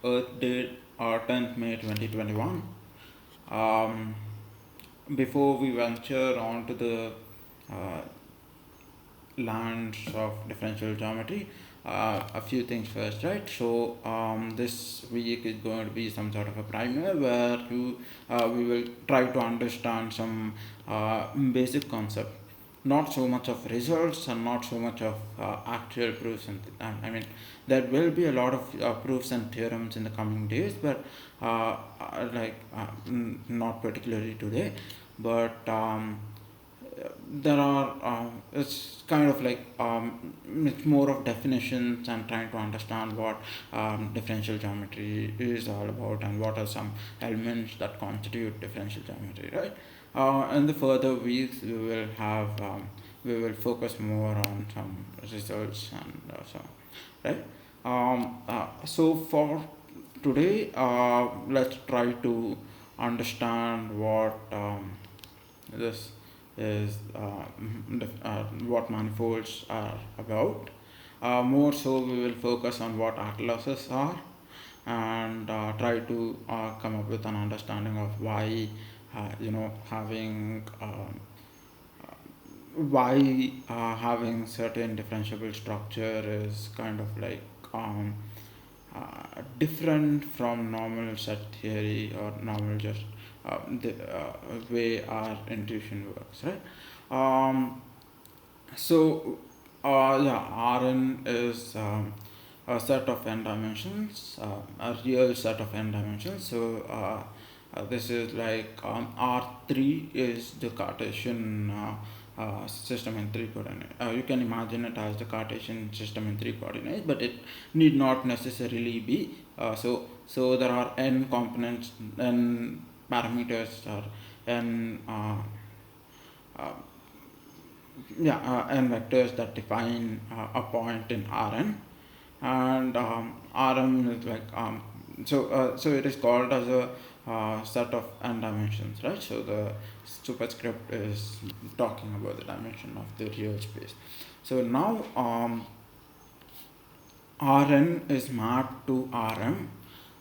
Earth date 10th May 2021. Um, Before we venture onto the uh, lands of differential geometry, a few things first, right? So this week is going to be some sort of a primer where we will try to understand some basic concept, not so much of results and not so much of actual proofs. And I mean, there will be a lot of proofs and theorems in the coming days, but not particularly today. But there are it's kind of like it's more of definitions and trying to understand what differential geometry is all about and what are some elements that constitute differential geometry, right? In the further weeks we will focus more on some results and so, right? So for today, let's try to understand what this is what manifolds are about. More so, we will focus on what atlases are and try to come up with an understanding of why having certain differentiable structure is kind of like different from normal set theory or normal just the way our intuition works, right? Um, Rn is a set of n dimensions, a real set of n dimensions. So this is like R3 is the Cartesian system in three coordinates. You can imagine it as the Cartesian system in three coordinates, but it need not necessarily be. So there are n components, n parameters, or n uh, n vectors that define a point in Rn, and Rn is like so it is called as a set of n dimensions, right? So the superscript is talking about the dimension of the real space. So now Rn is mapped to Rm.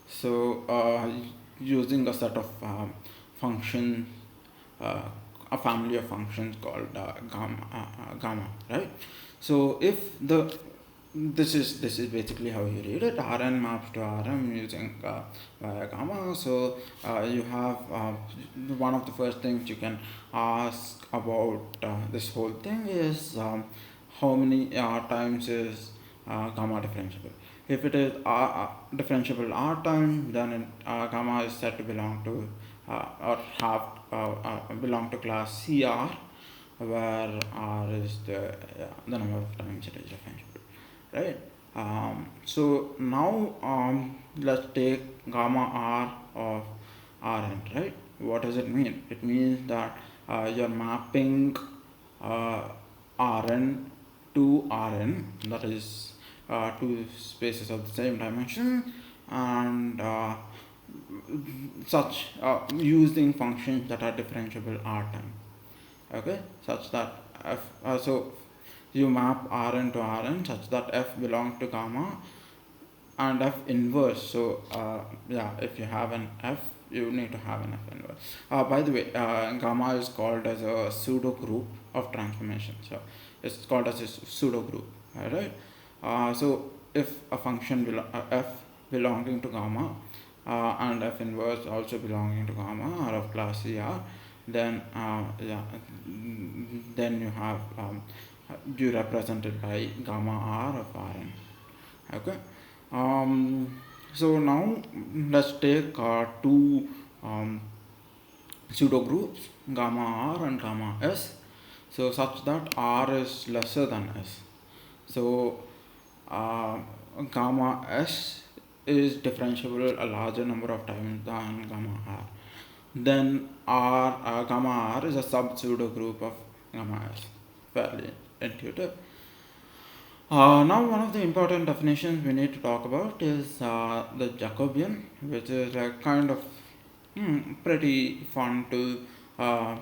So using a set of functions, a family of functions called gamma, right? So if the this is basically how you read it. Rn maps to Rm using via gamma. So you have one of the first things you can ask about this whole thing is how many times is gamma differentiable. If it is differentiable r time, then gamma is said to belong to or have belong to class CR, where R is the number of times it is differentiable, right? So now let's take gamma R of Rn, right? What does it mean? It means that you're mapping Rn to Rn, that is two spaces of the same dimension, and such using functions that are differentiable r time, okay, such that f so you map Rn to Rn such that f belongs to gamma and f inverse. So if you have an f, you need to have an f inverse. By the way, gamma is called as a pseudo group of transformation, so it's called as a pseudo group, right? So if a function f belonging to gamma and f inverse also belonging to gamma are of class CR, then then you have you represented by gamma R of Rn. Okay. So now let's take two pseudo groups, gamma R and gamma S, so such that R is lesser than S. So gamma S is differentiable a larger number of times than gamma R. Then gamma R is a sub pseudo group of gamma S. Fairly intuitive. Now one of the important definitions we need to talk about is the Jacobian, which is like kind of pretty fun to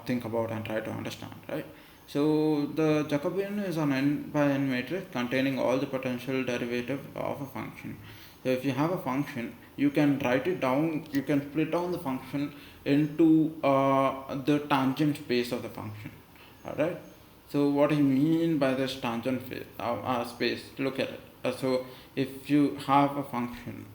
think about and try to understand, right? So the Jacobian is an n by n matrix containing all the potential derivatives of a function. So if you have a function, you can write it down, you can split down the function into the tangent space of the function. Alright. So what I mean by this tangent space, look at it. So if you have a function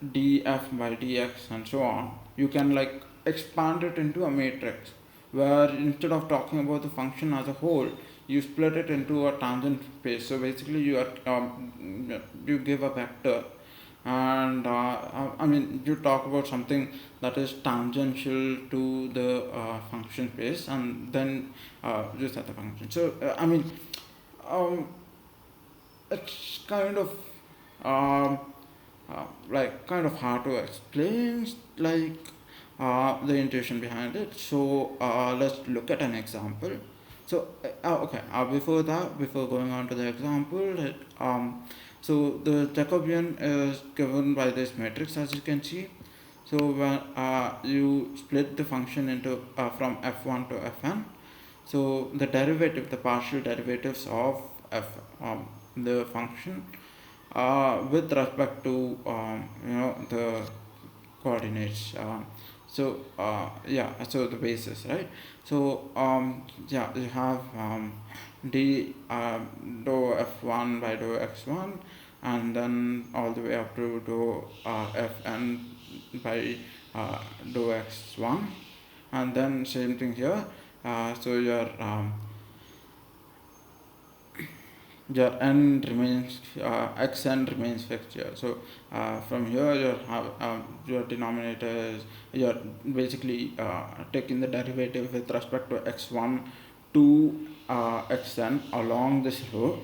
df by dx and so on, you can like expand it into a matrix where instead of talking about the function as a whole, you split it into a tangent space. So basically you are you give a vector, and I mean you talk about something that is tangential to the function space, and then you set the function. So I mean um, it's kind of um, like kind of hard to explain, like the intuition behind it. So let's look at an example. So okay, before that, before going on to the example, so the Jacobian is given by this matrix, as you can see. So when you split the function into from f1 to fn, so the derivative, the partial derivatives of the function with respect to the coordinates. So the basis, right? So yeah, you have d dou f1 by dou x1, and then all the way up to dou fn by dou x1, and then same thing here. So your n remains xn remains fixed here. So from here you have your denominator is, you're basically taking the derivative with respect to x1 to xn along this row,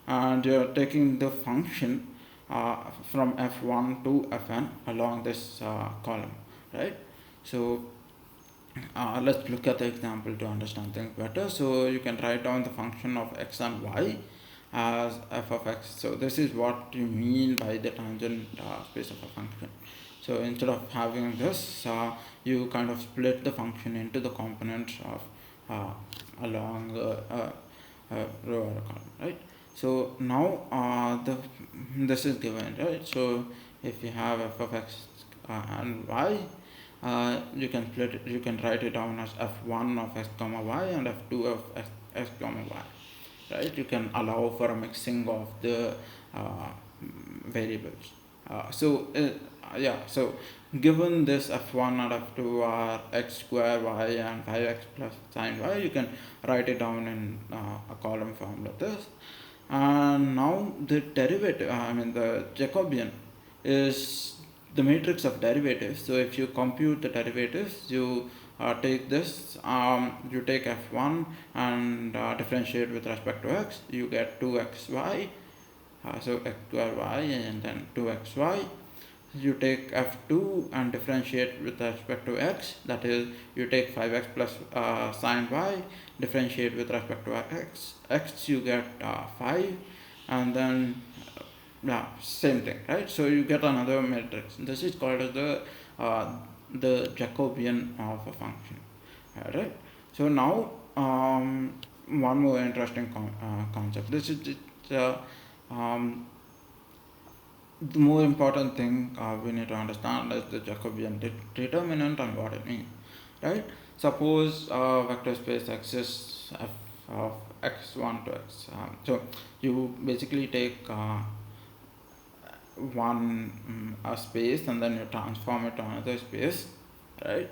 and you're taking the function from f1 to fn along this column, right? So let's look at the example to understand things better. So you can write down the function of x and y as f of x. So this is what you mean by the tangent space of a function. So instead of having this, you kind of split the function into the components of along the row or column, right? So now this is given, right? So if you have f of x and y, you can split it, you can write it down as f1 of x comma y and f2 of x comma y, right? You can allow for a mixing of the variables. So given this f1 and f2 are x square y and 5x plus sine y, you can write it down in a column form like this. And now the derivative, the Jacobian is the matrix of derivatives. So if you compute the derivatives, you take this, you take f1 and differentiate with respect to x, you get 2xy, so x square y and then 2xy. You take f2 and differentiate with respect to x, that is you take 5x plus sine y, differentiate with respect to x you get 5, and then same thing, right? So you get another matrix. This is called as the Jacobian of a function, right? So now one more interesting concept. This is the more important thing we need to understand is the Jacobian determinant and what it means, right? Suppose vector space exists f of x1 to x. So you basically take one space and then you transform it to another space, right?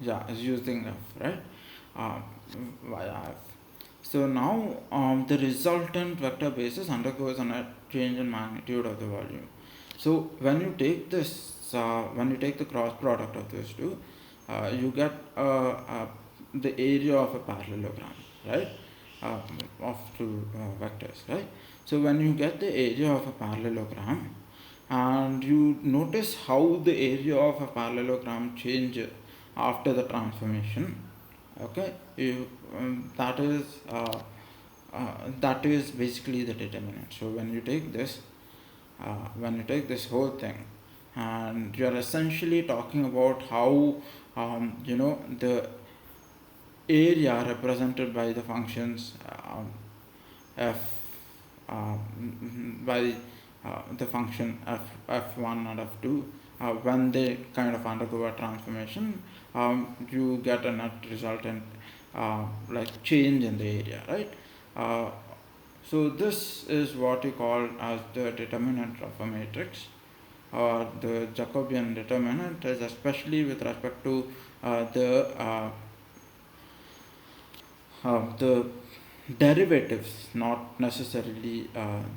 Using f, right? Via f. So now the resultant vector basis undergoes a change in magnitude of the volume. So when you take this, when you take the cross product of these two, you get the area of a parallelogram, right? Of two vectors, right? So when you get the area of a parallelogram, and you notice how the area of a parallelogram changes after the transformation, okay, that is basically the determinant. So when you take this whole thing, and you are essentially talking about how the area represented by the functions f by the function f1 and f2, when they kind of undergo a transformation, you get a net resultant like change in the area, right? So this is what you call as the determinant of a matrix, or the Jacobian determinant, is especially with respect to the derivatives, not necessarily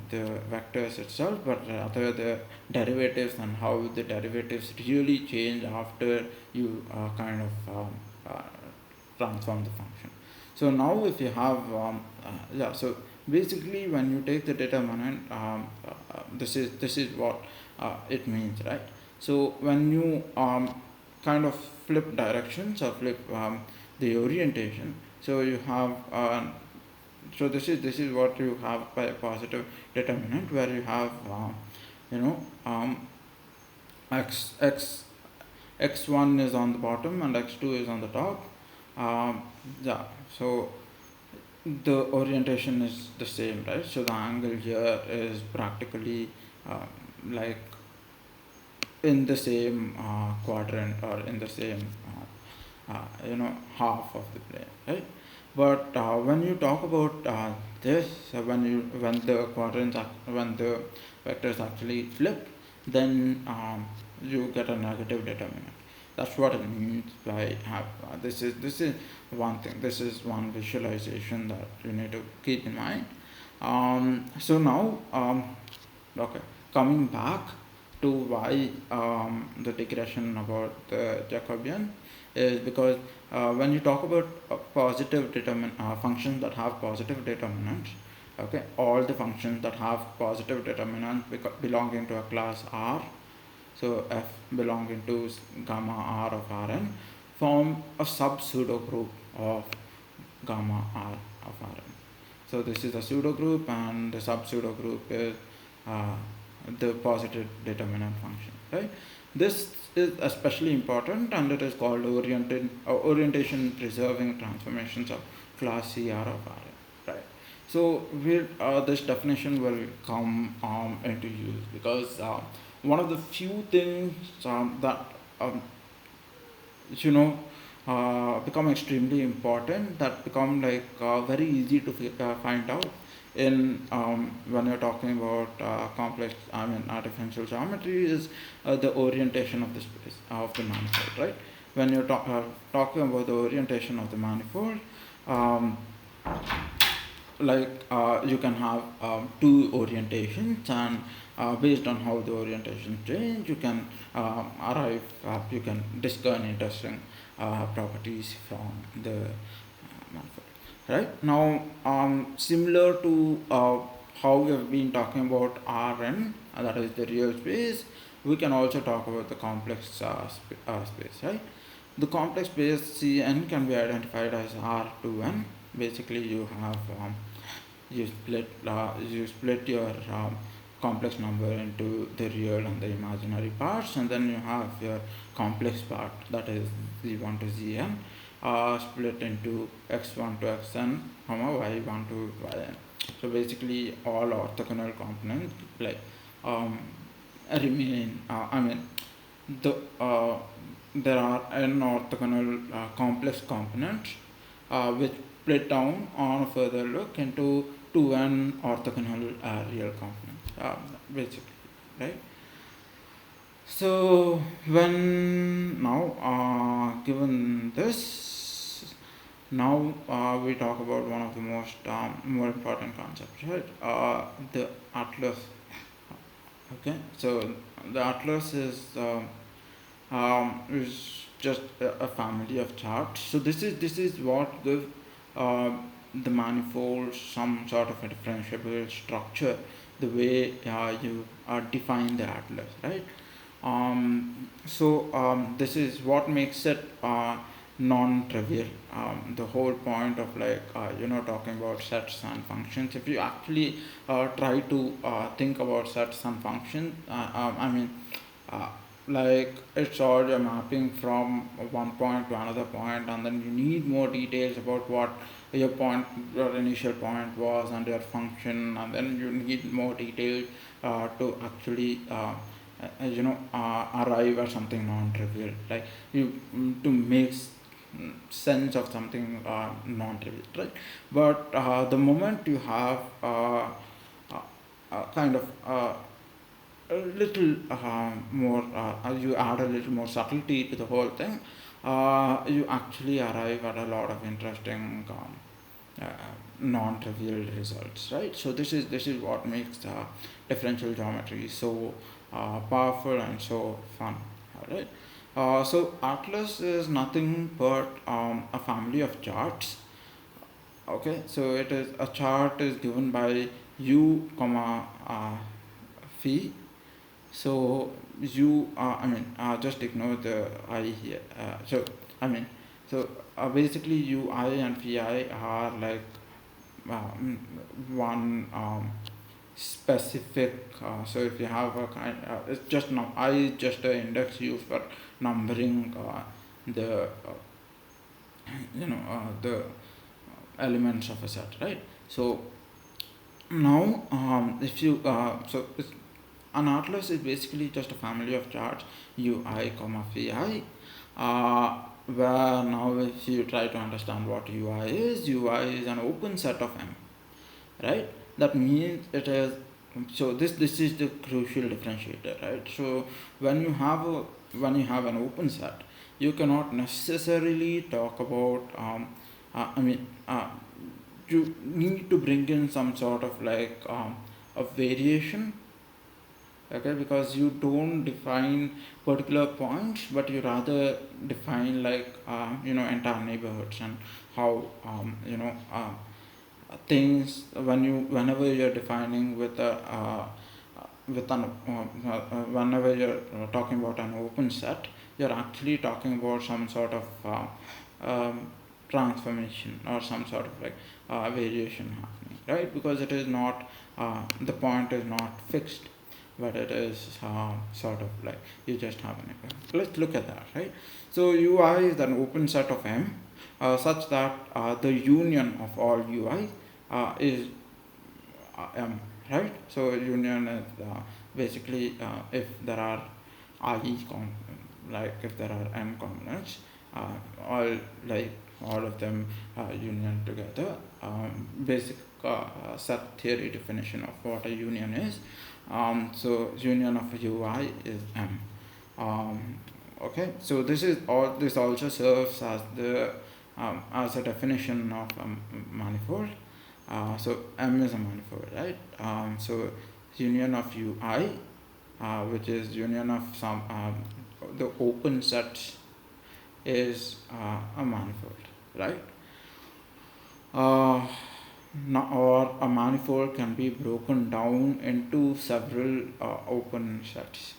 the vectors itself, but rather the derivatives and how the derivatives really change after you kind of transform the function. So now if you have so basically when you take the determinant, this is what it means, right? So when you kind of flip directions or flip the orientation, so you have so this is what you have by a positive determinant, where you have x1 is on the bottom and x2 is on the top. So the orientation is the same, right? So the angle here is practically like in the same quadrant, or in the same half of the plane, right? But when you talk about this, when the quadrants when the vectors actually flip, then you get a negative determinant. That's what it means by have. This is one thing. This is one visualization that you need to keep in mind. So now, okay, coming back to why the digression about the Jacobian is because when you talk about positive functions that have positive determinants, okay, all the functions that have positive determinants belonging to a class R, so f belonging to gamma R of Rn, form a sub-pseudo group of gamma R of Rn. So this is a pseudo group, and the sub-pseudo group is the positive determinant function, right? This is especially important, and it is called orientation preserving transformations of class CR of Rn, right? So this definition will come into use because one of the few things that become extremely important, that become like very easy to find out in when you're talking about complex, differential geometry, is the orientation of the space of the manifold, right? When you're talking about the orientation of the manifold, you can have two orientations, and based on how the orientation change, you can you can discern interesting properties from the manifold. Right now, similar to how we have been talking about Rn, that is the real space, we can also talk about the complex space, right? The complex space Cn can be identified as R2n. Basically, you have you split your complex number into the real and the imaginary parts, and then you have your complex part, that is Z1 to Zn, split into x1 to xn, y1 to yn. So basically, all orthogonal components remain. There are n orthogonal complex components which split down on a further look into 2n orthogonal real components, basically, right? So when now given this, now we talk about one of the most more important concepts, right? The atlas. Okay, so the atlas is just a family of charts. So this is what gives the manifold some sort of a differentiable structure, the way you define the atlas, right? This is what makes it non-trivial. The whole point of talking about sets and functions, if you actually try to think about sets and functions, like it's all you're mapping from one point to another point, and then you need more details about what your initial point was and your function, and then you need more details to actually arrive at something non-trivial, like to make sense of something non-trivial, right? But the moment you have kind of a little more, you add a little more subtlety to the whole thing, you actually arrive at a lot of interesting uh, non-trivial results, right? So this is what makes differential geometry so powerful and so fun, right? So Atlas is nothing but a family of charts. Okay, so it is a chart is given by u comma phi. So just ignore the I here. Basically ui and phi are like one specific. So if you have a kind, it's just now I is just an index used for numbering the the elements of a set, right? So now if you so it's, an atlas is basically just a family of charts ui comma phi, where now if you try to understand what ui is an open set of m, right? That means it is, so this is the crucial differentiator, right? So when you have an open set, you cannot necessarily talk about you need to bring in some sort of like a variation, okay? Because you don't define particular points, but you rather define like entire neighborhoods, and how things, whenever you're defining with a whenever you're talking about an open set, you're actually talking about some sort of transformation or some sort of like variation happening, right? Because it is not the point is not fixed, but it is sort of like you just have an event. Let's look at that, right? So ui is an open set of m such that the union of all ui is m, right? So union is basically if there are like if there are m components, all like all of them union together. Basic set theory definition of what a union is. So union of ui is m. Okay, so this also serves as the as a definition of a manifold. So M is a manifold, right? So union of ui, which is union of some the open sets, is a manifold, right? Or a manifold can be broken down into several open sets.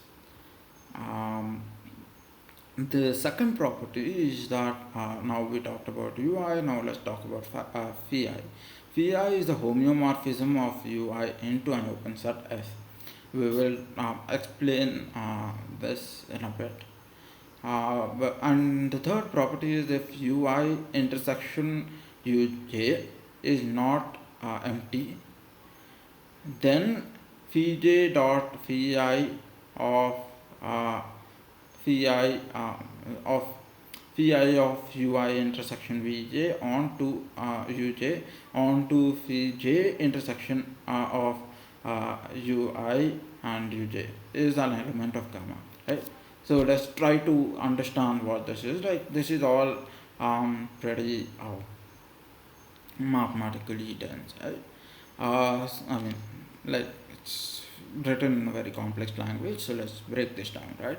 The second property is that now we talked about ui, now let's talk about phi. Phi is the homeomorphism of ui into an open set S. We will explain this in a bit. And the third property is if ui intersection uj is not empty, then phi j dot phi of phi of phi of ui intersection vj onto uj onto phi j intersection of ui and uj is an element of gamma, right? So let's try to understand what this is. Like this is all pretty mathematically dense, right? Like it's written in a very complex language, so let's break this down, right?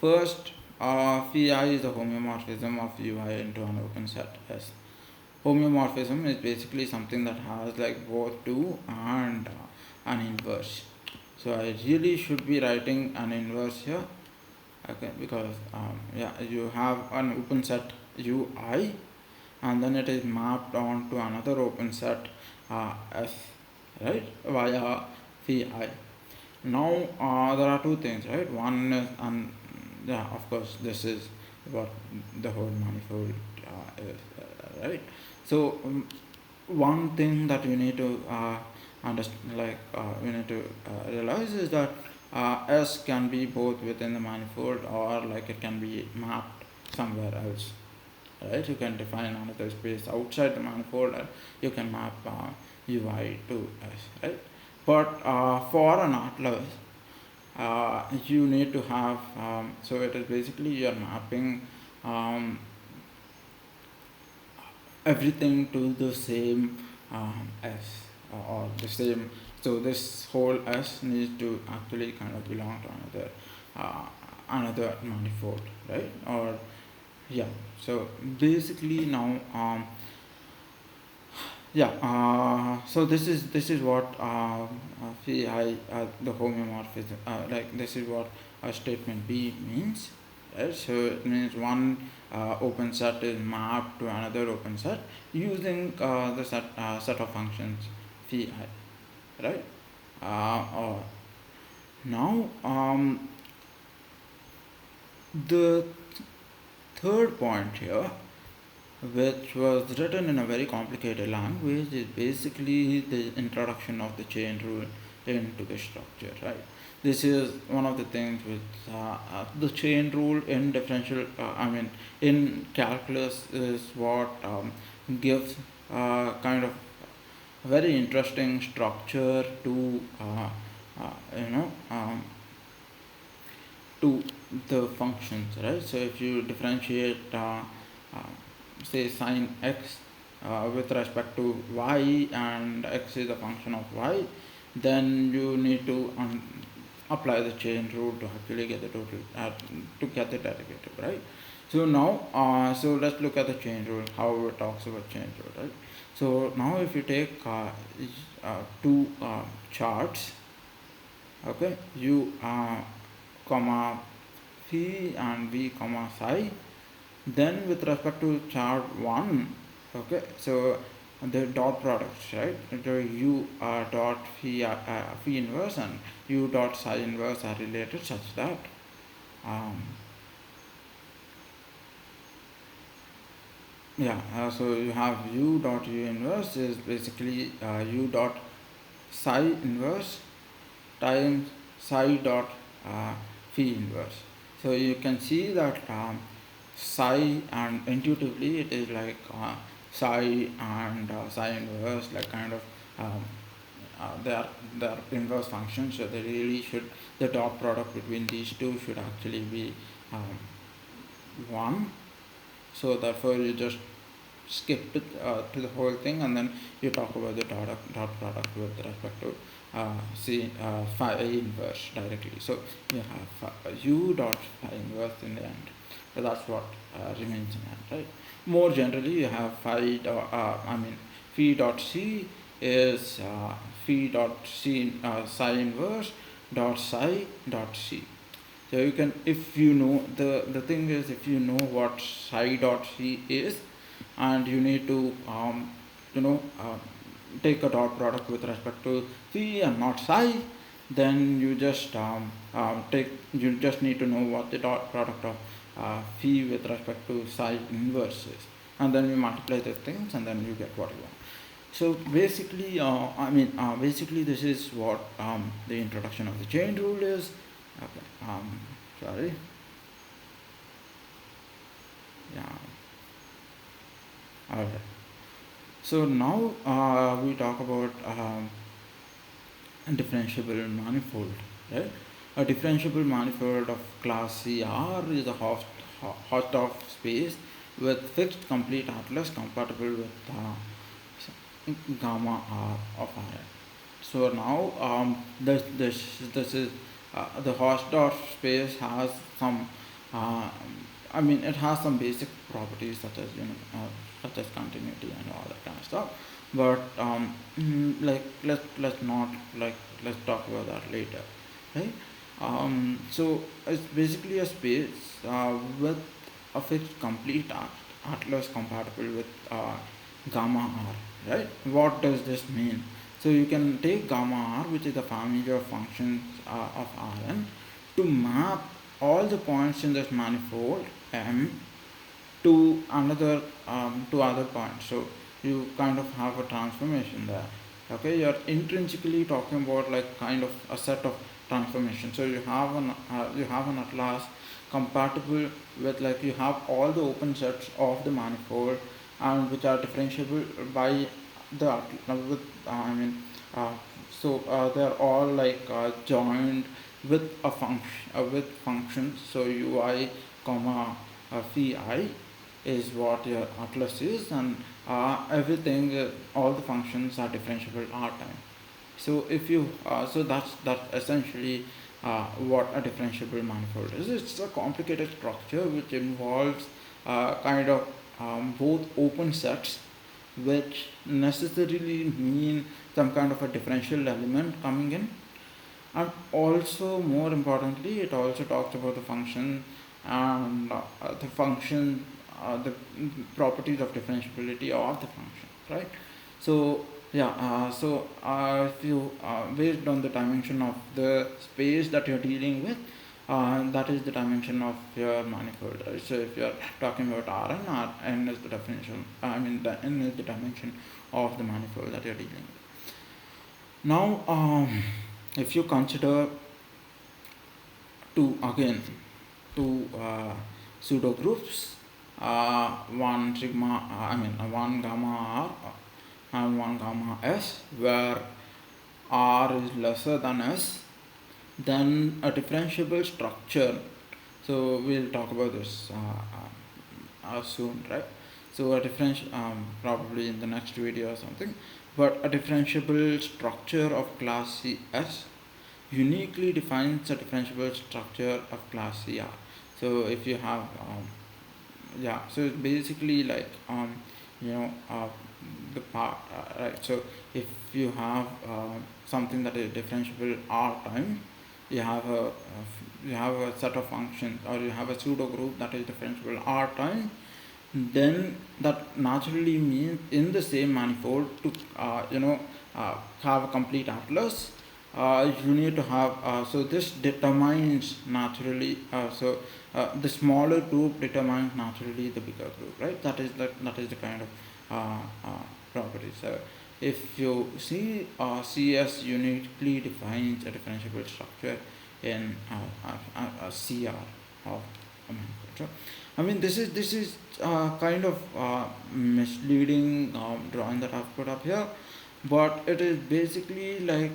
First, phi is the homeomorphism of ui into an open set S. Homeomorphism is basically something that has like both 2 and an inverse. So I really should be writing an inverse here, okay? Because you have an open set ui, and then it is mapped onto another open set S, right, via phi. Now there are two things, right? One is yeah, of course, this is what the whole manifold is, right? So one thing that you need to understand, like you need to realize is that S can be both within the manifold, or like it can be mapped somewhere else, right? You can define another space outside the manifold, and you can map UI to S, right? But for an atlas, you need to have, so it is basically you're mapping everything to the same S, or the same, so this whole S needs to actually kind of belong to another manifold, right? Or yeah, so basically now so this is what the homeomorphism, like this is what a statement B means, right? So it means one open set is mapped to another open set using the set of functions phi, right? Or now the third point here, which was written in a very complicated language, is basically the introduction of the chain rule into the structure, right? This is one of the things with the chain rule in in calculus is what gives kind of very interesting structure to you know to the functions, right? So if you differentiate say sine x with respect to y, and x is a function of y, then you need to apply the chain rule to actually get the total to get the derivative, right? So now so let's look at the chain rule, how it talks about chain rule, right? So now if you take two charts, okay, u comma phi and v comma psi, then with respect to chart 1, okay, so the dot products, right? The u dot phi inverse and u dot psi inverse are related such that so you have u dot u inverse is basically u dot psi inverse times psi dot phi inverse. So you can see that psi, and intuitively it is like psi and psi inverse, like kind of they are inverse functions, so they really should, the dot product between these two should actually be 1. So therefore you just skip to the whole thing, and then you talk about the dot product with respect to phi inverse directly. So you have u dot phi inverse in the end. So that's what remains in hand, right? More generally, you have phi dot c is phi dot c psi inverse dot psi dot c. So you can, if you know, the thing is, if you know what psi dot c is, and you need to take a dot product with respect to phi and not psi, then you just you just need to know what the dot product of phi with respect to psi inverse is, and then you multiply the things, and then you get what you want. So basically, basically this is what the introduction of the chain rule is. Okay, sorry. Yeah. All right. So now we talk about a differentiable manifold, right? A differentiable manifold of class CR is a Hausdorff space with fixed complete atlas compatible with gamma R of Rn. So now this is the Hausdorff space has some it has some basic properties such as such as continuity and all that kind of stuff, but let's talk about that later, right? So it's basically a space with a fixed complete atlas compatible with gamma R, right? What does this mean? So you can take gamma R, which is the family of functions of Rn, to map all the points in this manifold M to another to other points. So you kind of have a transformation there. Okay, you're intrinsically talking about like kind of a set of transformation. So you have an atlas compatible with, like, you have all the open sets of the manifold and which are differentiable by the with I mean they're all like joined with a function with functions. So ui comma phi is what your atlas is, and everything all the functions are differentiable r time. So if you so that's essentially what a differentiable manifold is. It's a complicated structure which involves kind of both open sets, which necessarily mean some kind of a differential element coming in, and also more importantly it also talks about the function and the properties of differentiability of the function, right? So yeah, if you based on the dimension of the space that you're dealing with, that is the dimension of your manifold, right? So if you're talking about Rn is the definition, the n is the dimension of the manifold that you're dealing with. Now if you consider two pseudo groups, one sigma one gamma r and one gamma s, where r is lesser than s, then a differentiable structure. So we'll talk about this soon, right? So a differential probably in the next video or something, but a differentiable structure of class Cs uniquely defines a differentiable structure of class Cr. So if you have so it's basically like the part, right? So if you have something that is differentiable r time, you have a set of functions, or you have a pseudo group that is differentiable r time, then that naturally means in the same manifold to have a complete atlas, you need to have so this determines naturally the smaller group determines naturally the bigger group, right? That is the kind of property. So if you see CS uniquely defines a differentiable structure in a CR of a manifold. So this is kind of misleading drawing that I've put up here, but it is basically like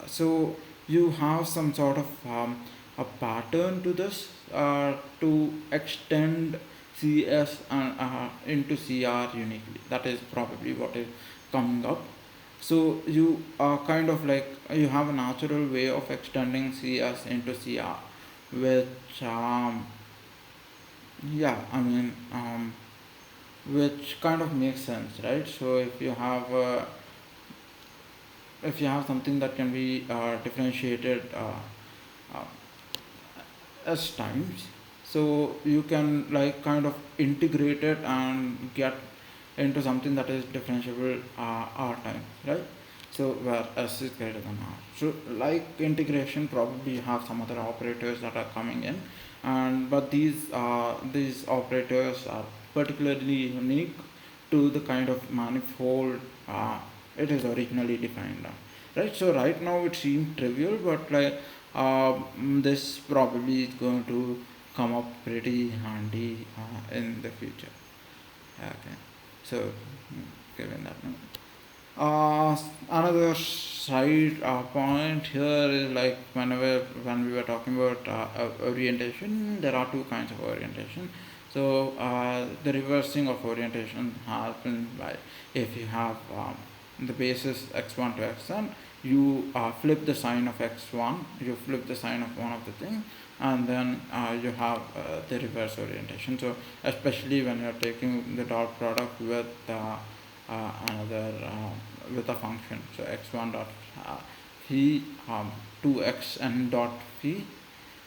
so you have some sort of a pattern to this to extend CS into CR uniquely. That is probably what is coming up. So you are kind of like you have a natural way of extending CS into CR, which which kind of makes sense, right? So if you have something that can be differentiated s times, so you can like kind of integrate it and get into something that is differentiable r times, right? So where s is greater than r. So like integration, probably you have some other operators that are coming in, but these operators are particularly unique to the kind of manifold it is originally defined on, right? So right now it seems trivial, but like this probably is going to come up pretty handy in the future. Okay, so given that note. Another side point here is like when we were talking about orientation, there are two kinds of orientation. So the reversing of orientation happens by if you have the basis x1 to xn, you flip the sign of x1, you flip the sign of one of the things, and then you have the reverse orientation. So especially when you're taking the dot product with another with a function, so x1 dot phi 2xn dot phi,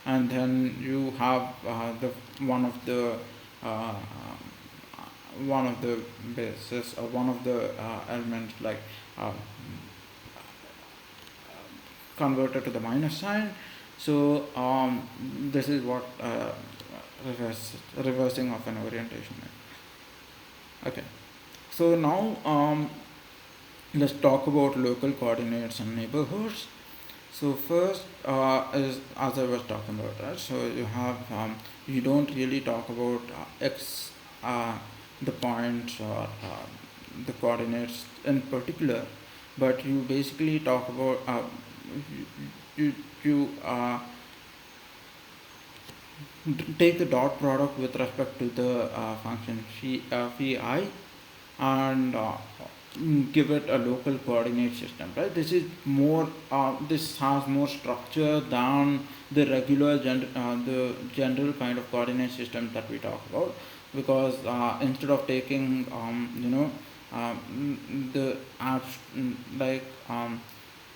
and then you have the one of the bases or one of the elements converted to the minus sign. So this is what reversing of an orientation is. Okay. So now let's talk about local coordinates and neighborhoods. So first is, as I was talking about, right? So you have you don't really talk about x, the points or the coordinates in particular, but you basically talk about you you take the dot product with respect to the function phi and give it a local coordinate system, right? This is more this has more structure than the regular the general kind of coordinate system that we talk about, because instead of taking the apps, like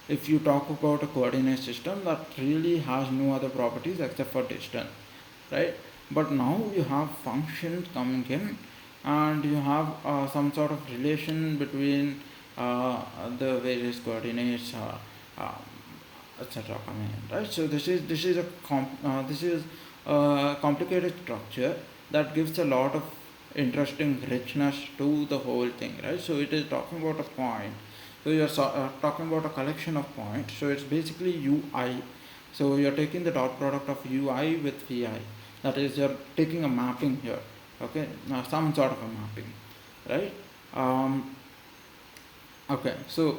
if you talk about a coordinate system that really has no other properties except for distance, right? But now you have functions coming in, and you have some sort of relation between the various coordinates, uh, etc. coming in, right? So this is a complicated structure that gives a lot of interesting richness to the whole thing, right? So it is talking about a point. So you're talking about a collection of points. So it's basically ui. So you're taking the dot product of ui with vi. That is, you're taking a mapping here. Okay, now some sort of a mapping, right? Okay, so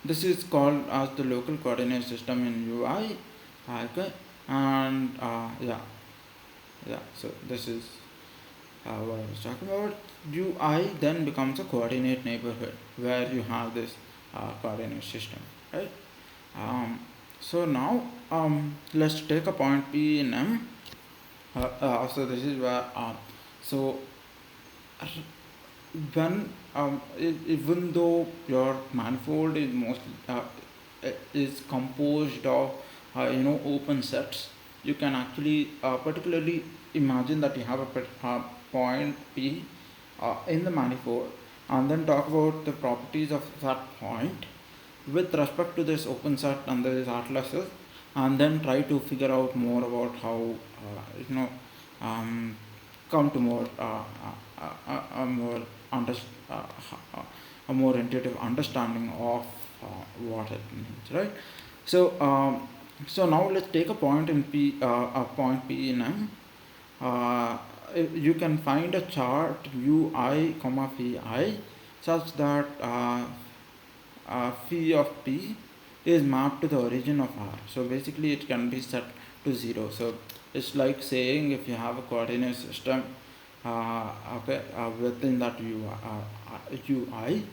this is called as the local coordinate system in ui. Okay, and yeah. So this is what I was talking about. ui then becomes a coordinate neighborhood where you have this coordinate system, right? So now let's take a point P in M. So this is where so when even though your manifold is mostly is composed of open sets, you can actually particularly imagine that you have a point P in the manifold, and then talk about the properties of that point with respect to this open set and these atlases, and then try to figure out more about how come to more a more under, uh, a more intuitive understanding of what it means, right? So so now let's take a point in P, a point P in M. You can find a chart ui comma phi such that phi of P is mapped to the origin of R. So basically it can be set to 0. So it's like saying if you have a coordinate system within that ui,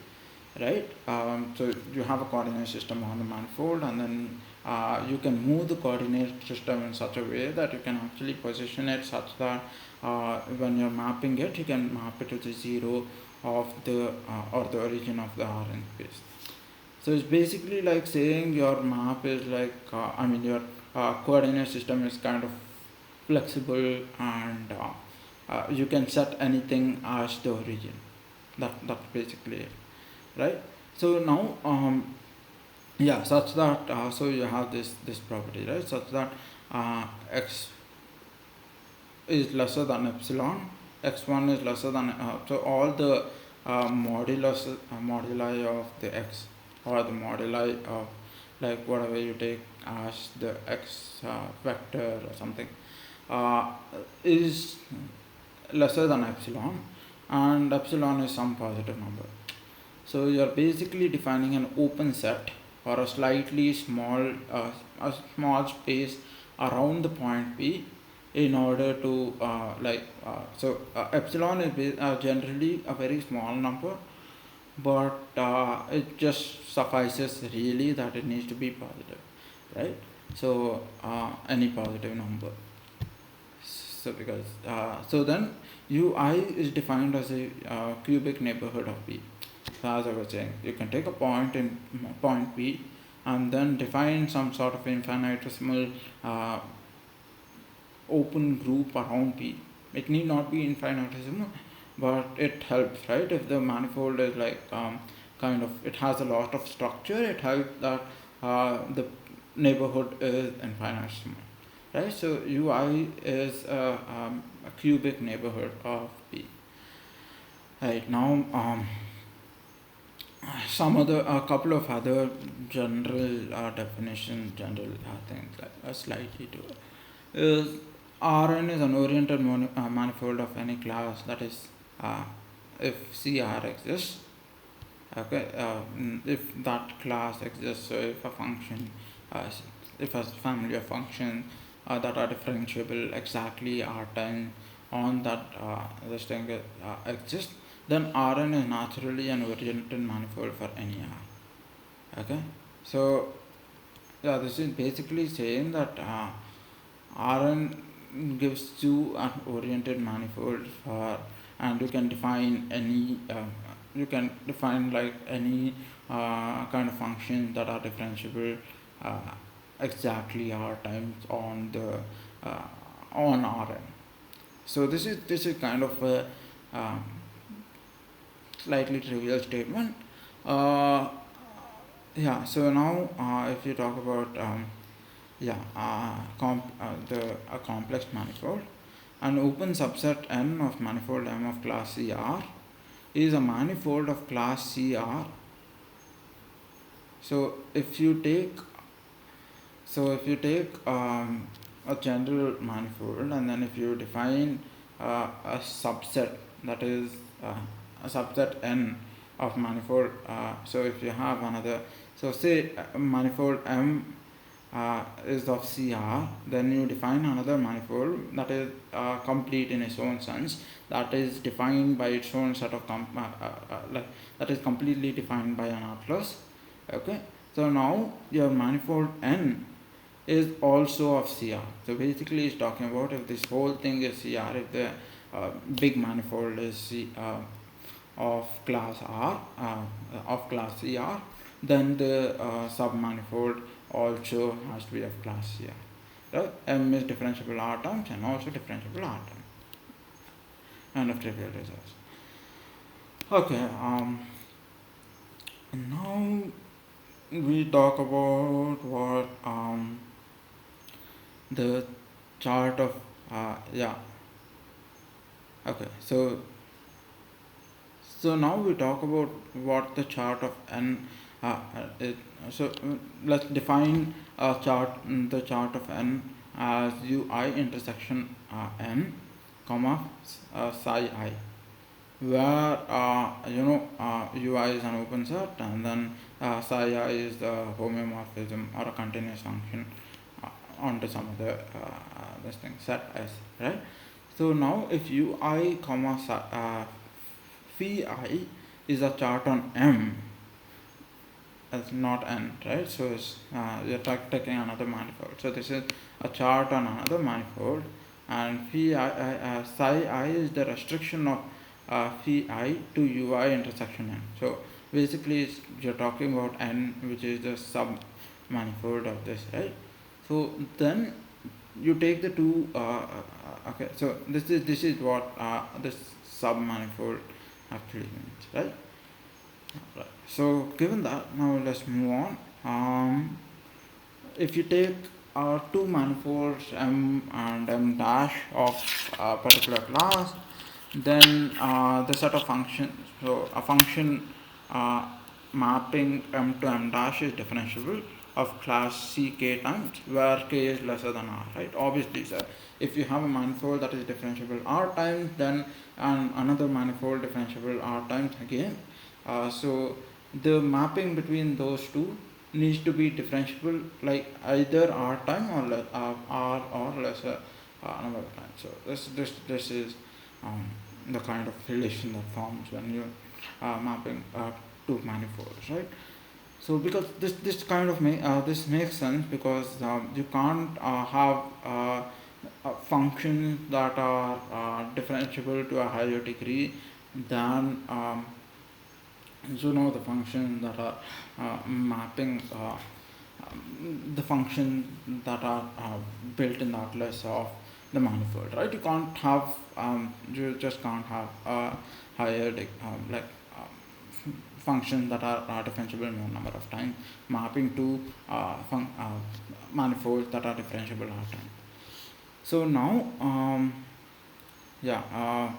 right? So you have a coordinate system on the manifold, and then you can move the coordinate system in such a way that you can actually position it such that when you're mapping it, you can map it to the 0 of the or the origin of the Rn space. So it's basically like saying your map is like your coordinate system is kind of flexible, and you can set anything as the origin. That's basically it, right? So now such that so you have this property, right? Such that x is lesser than epsilon, x1 is lesser than so all the moduli of the x, or the moduli of like whatever you take as the x vector or something is lesser than epsilon, and epsilon is some positive number. So you're basically defining an open set or a slightly small a small space around the point P in order to epsilon is generally a very small number, but it just suffices really that it needs to be positive, right? So any positive number. So because so then ui is defined as a cubic neighborhood of P. So as I was saying, you can take a point in point P and then define some sort of infinitesimal open group around P. It need not be infinitesimal, but it helps, right? If the manifold is like kind of, it has a lot of structure, it helps that the neighborhood is infinitesimal, right? So ui is a cubic neighborhood of p. Right now, a couple of other general definitions, general things like slightly to it is Rn is an oriented manifold of any class, that is, if CR exists. Okay, if that class exists, so if a function, if a family of functions that are differentiable exactly R times on that this thing exists, then Rn is naturally an oriented manifold for any R. Okay, so yeah, this is basically saying that Rn gives you an oriented manifold for, and you can define any like any kind of functions that are differentiable uh, exactly R times on the on Rn. So this is kind of a um, slightly trivial statement. Uh, yeah. So now, if you talk about a complex manifold, an open subset N of manifold M of class CR is a manifold of class CR. So if you take a general manifold, and then if you define a subset, that is a subset N of manifold, so if you have another, so say manifold M is of CR, then you define another manifold that is complete in its own sense, that is defined by its own set of that is completely defined by an atlas. Okay, so now your manifold N is also of CR. So basically it's talking about if this whole thing is CR, if the big manifold is of class R, of class CR, then the submanifold also has to be of class CR. Right? M is differentiable R times and also differentiable R times. End of trivial results. Okay, now we talk about what the chart of okay, so now we talk about what the chart of N let's define the chart of N as ui intersection N comma psi I, where ui is an open set, and then psi I is the homeomorphism or a continuous function onto some other this thing set S, right? So now if ui comma phi I is a chart on M, as not N, right? So it's, you're taking another manifold. So this is a chart on another manifold, and phi psi I is the restriction of phi I to ui intersection N. So basically you're talking about N, which is the sub manifold of this, right? So then you take the two okay, so this is what this sub manifold actually means, right? Right. So given that, now let's move on. If you take two manifolds M and M dash of a particular class, then the set of functions, so a function mapping M to M dash is differentiable of class Ck times, where K is lesser than R, right? Obviously, sir, if you have a manifold that is differentiable R times, then another manifold differentiable R times again, so the mapping between those two needs to be differentiable like either R time or R or lesser number of times. So this is the kind of relation that forms when you mapping two manifolds, right? So because this kind of this makes sense, because you can't have functions that are differentiable to a higher degree than the functions that are mapping the functions that are built in the atlas of the manifold, right? You just can't have higher functions that are differentiable more number of times mapping to manifolds that are differentiable R times. So now yeah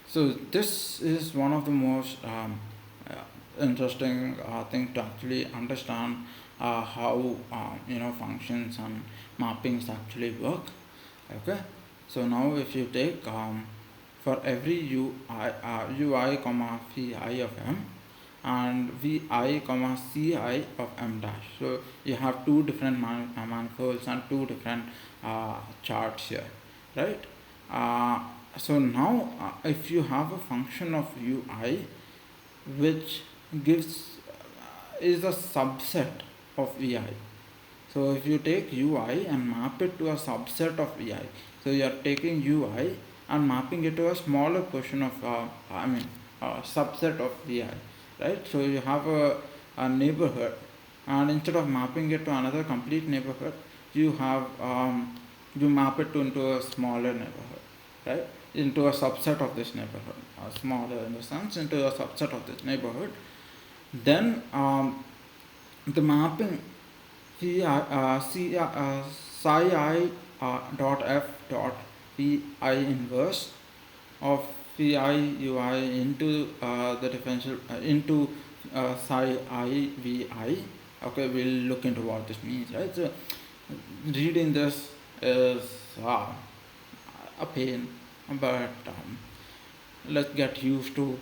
so this is one of the most interesting thing to actually understand how functions and mappings actually work. Okay, so now if you take for every ui comma phi of m and vi comma ci of m dash, so you have two different manifolds and two different charts here, right? So now if you have a function of ui which gives is a subset of vi. So if you take ui and map it to a subset of vi, so you are taking ui and mapping it to a smaller portion of subset of vi, right? So you have a neighborhood, and instead of mapping it to another complete neighborhood, you have you map it into a smaller neighborhood, right? Into a subset of this neighborhood, smaller in the sense, into a subset of this neighborhood. Then the mapping psi I dot f dot pi inverse of phi ui into the differential into psi I vi. Okay, we'll look into what this means, right? So reading this is a pain, but let's get used to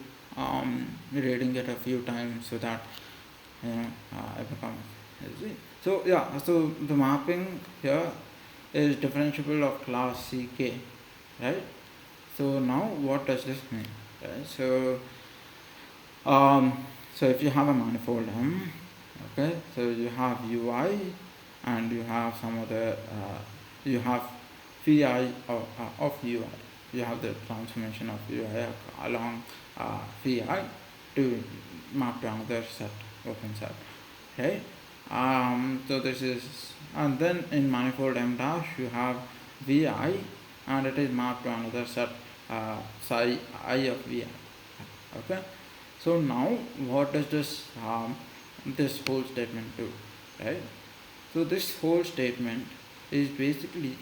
reading it a few times so that it becomes easy. So yeah, so the mapping here is differentiable of class ck, right? So now what does this mean, right? So if you have a manifold M, okay, so you have ui and you have some other you have phi of ui, you have the transformation of ui along phi to map to another set, open set, right? So this is, and then in manifold M dash you have vi and it is mapped to another set psi I of vi. Okay, so now what does this whole statement do, right? So this whole statement is basically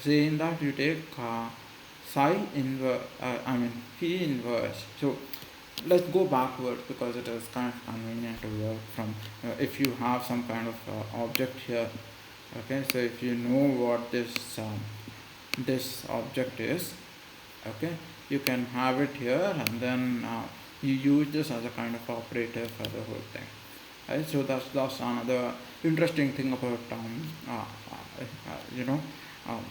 saying that you take psi inverse phi inverse. So let's go backwards because it is kind of convenient to work from if you have some kind of object here. Okay, so if you know what this object is, okay, you can have it here, and then you use this as a kind of operator for the whole thing, right? So that's another interesting thing about you know um,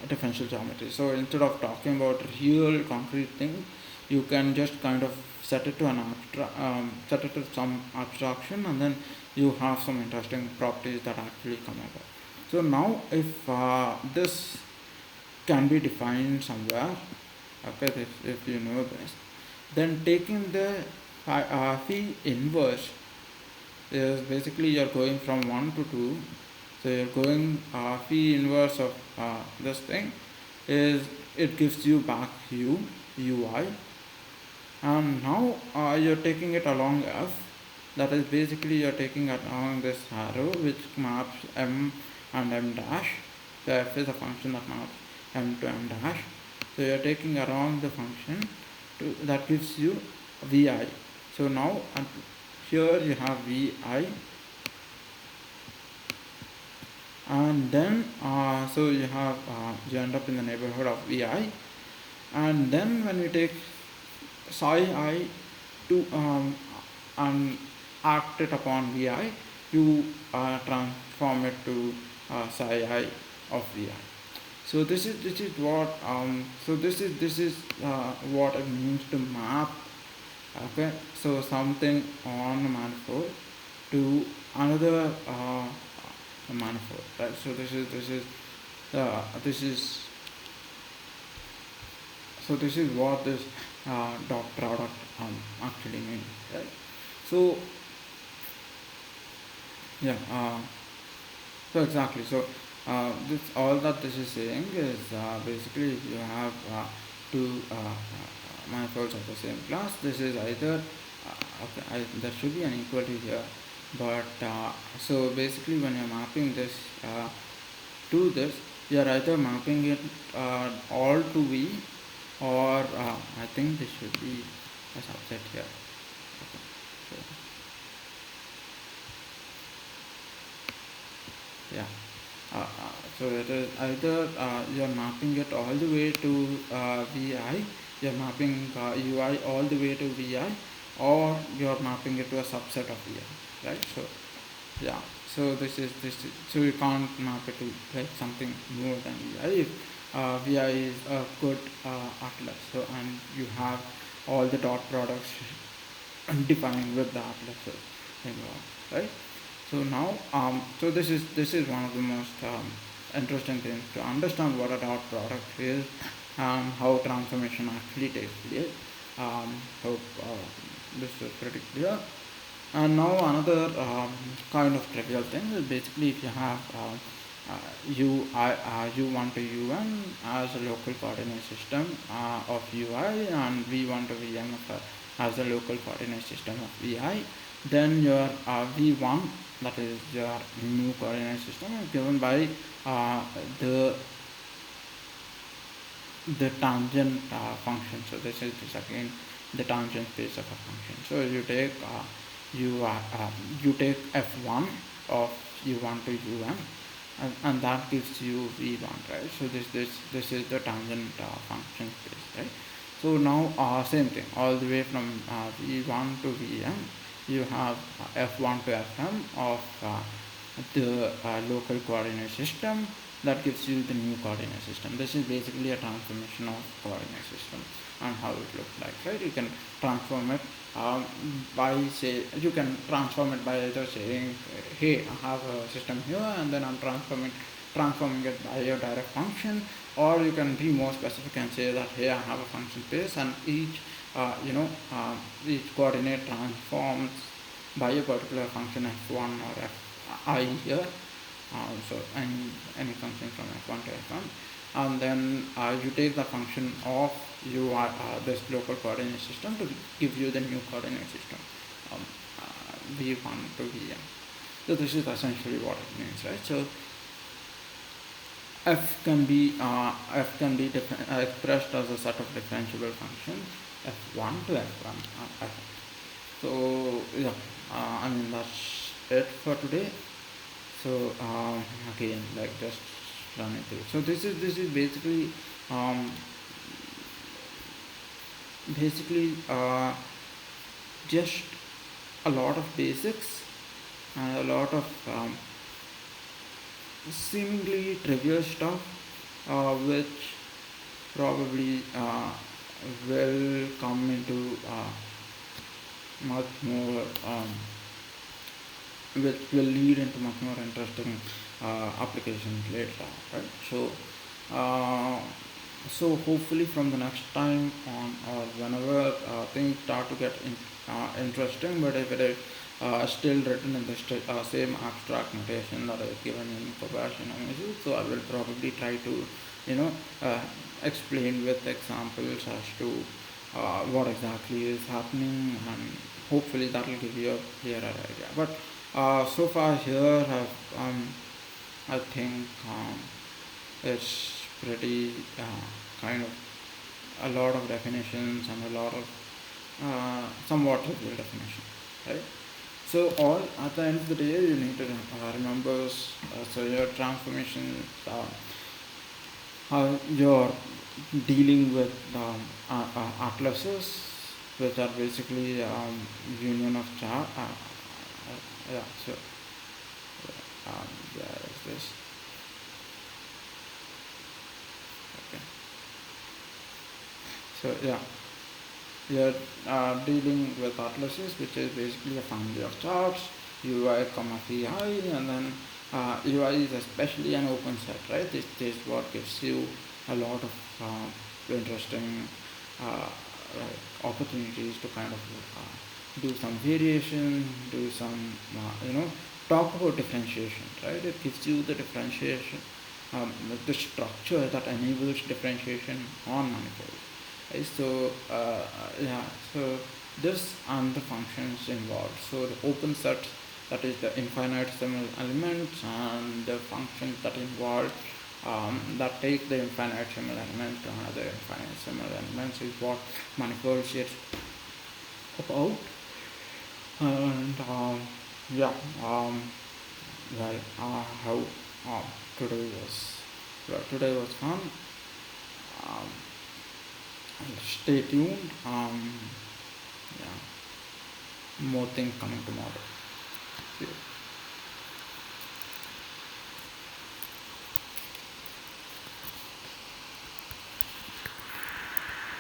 differential geometry. So instead of talking about real concrete things, you can just kind of set it to set it to some abstraction, and then you have some interesting properties that actually come about. So now if this can be defined somewhere, okay, if you know this, then taking the phi inverse is basically you're going from 1 to 2. So you're going phi inverse of this thing is, it gives you back ui, and now you're taking it along f, that is basically you're taking it along this arrow which maps m and m dash. So f is a function that maps m to m dash, so you're taking around the function that gives you vi. So now here you have vi, and then so you have you end up in the neighborhood of vi, and then when you take psi I to and act it upon vi, you transform it to psi I of vi. So this is what this is what it means to map, okay, so something on a manifold to another manifold, right? So this is what this dot product actually means, right? So yeah, so exactly, so this all that this is saying is basically you have two manifolds of the same class. This is either okay, there should be an equality here. but so basically when you're mapping this to this, you're either mapping it all to V, or I think this should be a subset here. Okay. So yeah, so it is either you're mapping it all the way to VI, you're mapping UI all the way to VI, or you're mapping it to a subset of VI, right? So yeah, so so you can't map it to like something more than VI. If VI is a good atlas, so and you have all the dot products defined with the atlas involved, right? So now, so this is one of the most interesting things to understand what a dot product is and how transformation actually takes place. Hope this is pretty clear. And now another kind of trivial thing is basically if you have U1 to UN as a local coordinate system of UI, and V1 to VM as a local coordinate system of VI, then your V1, that is your new coordinate system, is given by the tangent function. So this is again the tangent space of a function. So you take you take f1 of u1 to un, and that gives you v1, right? So this is the tangent function space, right? So now same thing all the way from v1 to vm, you have f1 to fm of the local coordinate system that gives you the new coordinate system. This is basically a transformation of coordinate system and how it looks like, right? You can transform it you can transform it by either saying, hey, I have a system here, and then I'm transforming it by a direct function, or you can be more specific and say that, hey, I have a function space, and each each coordinate transforms by a particular function f1 or fi here. So any function from f1 to f1, and then you take the function of this local coordinate system to give you the new coordinate system, v1 to vm. So this is essentially what it means, right? So f can be expressed as a set of differentiable functions f1 to f1. So yeah, I mean that's it for today. So again, like just run it through. So this is basically just a lot of basics and a lot of seemingly trivial stuff, which probably will come into much more which will lead into much more interesting applications later, right? So hopefully from the next time on, or whenever things start to get interesting, but if it is still written in the same abstract notation that is given in Kobayashi and so I will probably try to explain with examples as to what exactly is happening, and hopefully that will give you a clearer idea. But so far here I think it's pretty kind of a lot of definitions and a lot of somewhat trivial definition, right? So all at the end of the day you need to remember so your transformation, how you're dealing with atlases, which are basically union of chart. Yeah, so there is this. Okay. So yeah, you're dealing with atlases, which is basically a family of charts, UI, VI, and then UI is especially an open set, right? This is what gives you a lot of interesting opportunities to kind of do some variation, do some talk about differentiation, right? It gives you the differentiation, the structure that enables differentiation on manifolds. Right? So so this and the functions involved. So the open set that is the infinitesimal elements, and the functions that involve that take the infinitesimal element to another infinitesimal elements is what manifolds is about. And yeah, how today was today was fun. Um, Stay tuned. Yeah, more things coming tomorrow. See you.